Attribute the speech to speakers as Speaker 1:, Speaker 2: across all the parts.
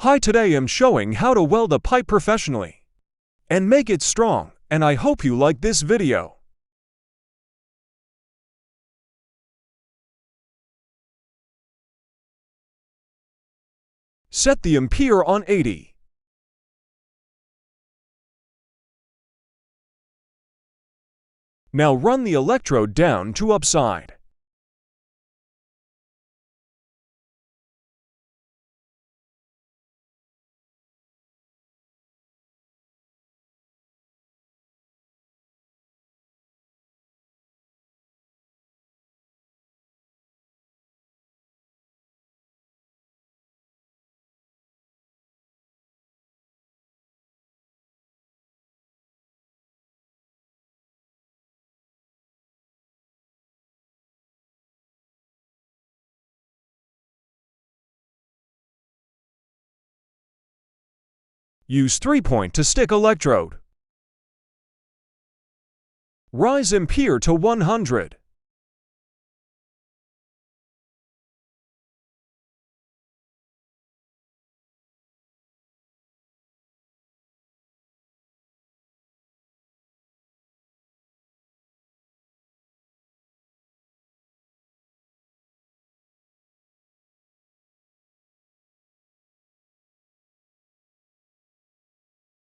Speaker 1: Hi, today I'm showing how to weld a pipe professionally and make it strong, and I hope you like this video. Set the ampere on 80. Now run the electrode down to upside. Use 3-point to stick electrode. Rise ampere to 100.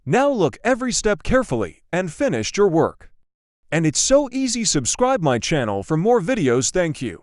Speaker 1: Now look every step carefully and finished your work. And it's so easy. Subscribe my channel for more videos. Thank you.